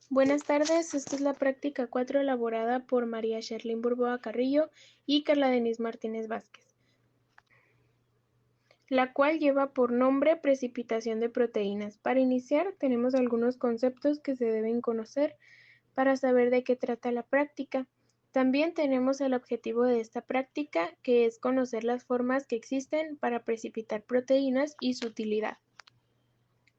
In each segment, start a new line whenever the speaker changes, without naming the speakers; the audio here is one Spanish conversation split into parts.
Buenas tardes, esta es la práctica 4 elaborada por María Sherlyn Burboa Carrillo y Carla Denise Martínez Vázquez, la cual lleva por nombre precipitación de proteínas. Para iniciar, tenemos algunos conceptos que se deben conocer para saber de qué trata la práctica. También tenemos el objetivo de esta práctica, que es conocer las formas que existen para precipitar proteínas y su utilidad.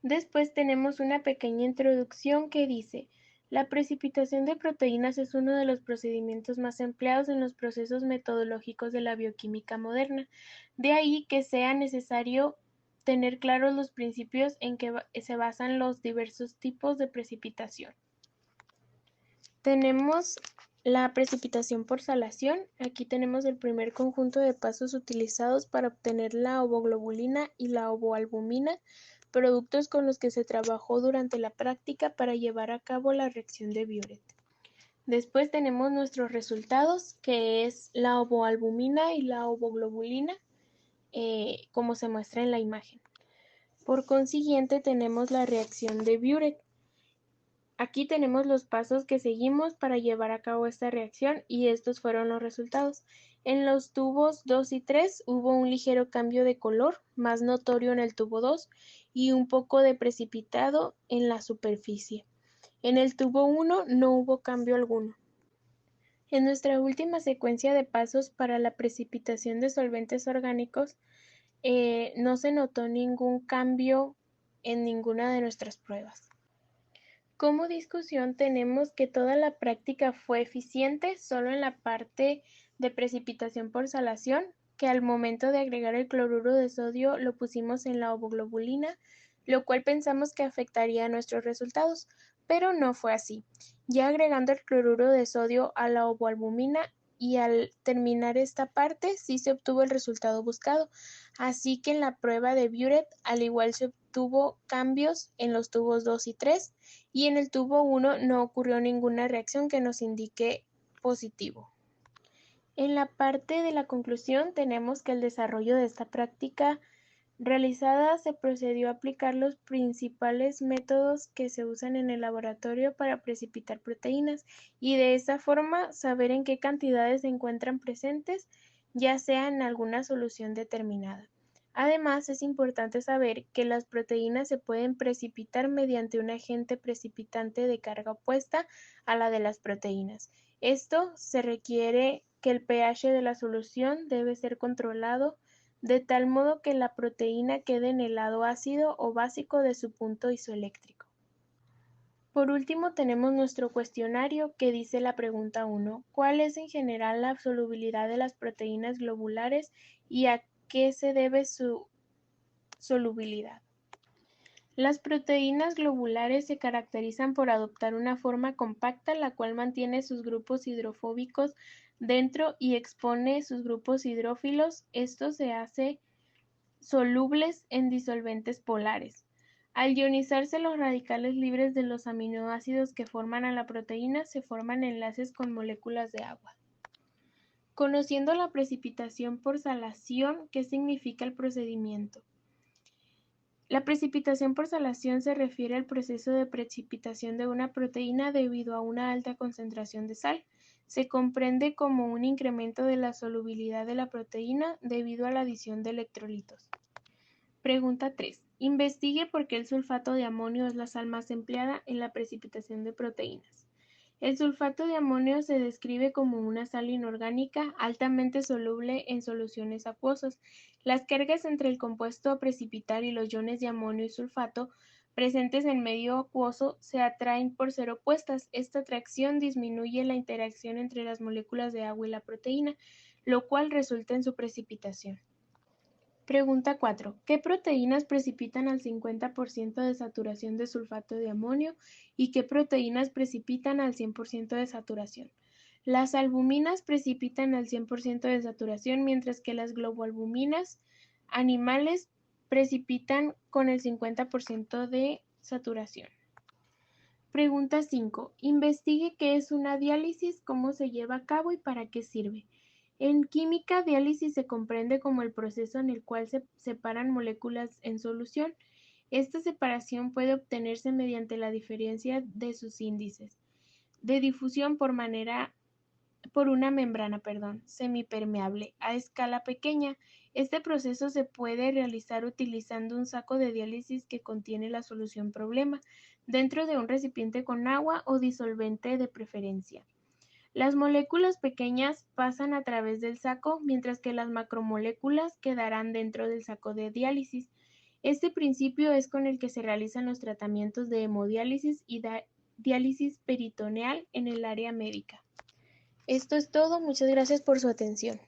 Después tenemos una pequeña introducción que dice: la precipitación de proteínas es uno de los procedimientos más empleados en los procesos metodológicos de la bioquímica moderna. De ahí que sea necesario tener claros los principios en que se basan los diversos tipos de precipitación. Tenemos la precipitación por salación. Aquí tenemos el primer conjunto de pasos utilizados para obtener la ovoglobulina y la ovoalbumina, productos con los que se trabajó durante la práctica para llevar a cabo la reacción de Biuret. Después tenemos nuestros resultados, que es la ovoalbumina y la ovoglobulina, como se muestra en la imagen. Por consiguiente, tenemos la reacción de Biuret. Aquí tenemos los pasos que seguimos para llevar a cabo esta reacción y estos fueron los resultados. En los tubos 2 y 3 hubo un ligero cambio de color, más notorio en el tubo 2 y un poco de precipitado en la superficie. En el tubo 1 no hubo cambio alguno. En nuestra última secuencia de pasos para la precipitación de solventes orgánicos, no se notó ningún cambio en ninguna de nuestras pruebas. Como discusión tenemos que toda la práctica fue eficiente solo en la parte de precipitación por salación, que al momento de agregar el cloruro de sodio lo pusimos en la ovoglobulina, lo cual pensamos que afectaría a nuestros resultados, pero no fue así. Ya agregando el cloruro de sodio a la ovoalbumina y al terminar esta parte sí se obtuvo el resultado buscado, así que en la prueba de Biuret al igual se obtuvo cambios en los tubos 2 y 3 y en el tubo 1 no ocurrió ninguna reacción que nos indique positivo. En la parte de la conclusión tenemos que el desarrollo de esta práctica realizada se procedió a aplicar los principales métodos que se usan en el laboratorio para precipitar proteínas y de esta forma saber en qué cantidades se encuentran presentes, ya sea en alguna solución determinada. Además, es importante saber que las proteínas se pueden precipitar mediante un agente precipitante de carga opuesta a la de las proteínas. Esto se requiere que el pH de la solución debe ser controlado de tal modo que la proteína quede en el lado ácido o básico de su punto isoeléctrico. Por último tenemos nuestro cuestionario que dice la pregunta 1: ¿cuál es en general la solubilidad de las proteínas globulares y a qué se debe su solubilidad? Las proteínas globulares se caracterizan por adoptar una forma compacta, la cual mantiene sus grupos hidrofóbicos dentro y expone sus grupos hidrófilos. Esto se hace solubles en disolventes polares. Al ionizarse los radicales libres de los aminoácidos que forman a la proteína, se forman enlaces con moléculas de agua. Conociendo la precipitación por salación, ¿qué significa el procedimiento? La precipitación por salación se refiere al proceso de precipitación de una proteína debido a una alta concentración de sal. Se comprende como un incremento de la solubilidad de la proteína debido a la adición de electrolitos. Pregunta 3. Investigue por qué el sulfato de amonio es la sal más empleada en la precipitación de proteínas. El sulfato de amonio se describe como una sal inorgánica altamente soluble en soluciones acuosas. Las cargas entre el compuesto a precipitar y los iones de amonio y sulfato presentes en medio acuoso se atraen por ser opuestas. Esta atracción disminuye la interacción entre las moléculas de agua y la proteína, lo cual resulta en su precipitación. Pregunta 4. ¿Qué proteínas precipitan al 50% de saturación de sulfato de amonio y qué proteínas precipitan al 100% de saturación? Las albuminas precipitan al 100% de saturación, mientras que las globoalbuminas animales precipitan con el 50% de saturación. Pregunta 5. Investigue qué es una diálisis, cómo se lleva a cabo y para qué sirve. En química, diálisis se comprende como el proceso en el cual se separan moléculas en solución. Esta separación puede obtenerse mediante la diferencia de sus índices de difusión por una membrana, semipermeable a escala pequeña. Este proceso se puede realizar utilizando un saco de diálisis que contiene la solución problema dentro de un recipiente con agua o disolvente de preferencia. Las moléculas pequeñas pasan a través del saco, mientras que las macromoléculas quedarán dentro del saco de diálisis. Este principio es con el que se realizan los tratamientos de hemodiálisis y diálisis peritoneal en el área médica. Esto es todo, muchas gracias por su atención.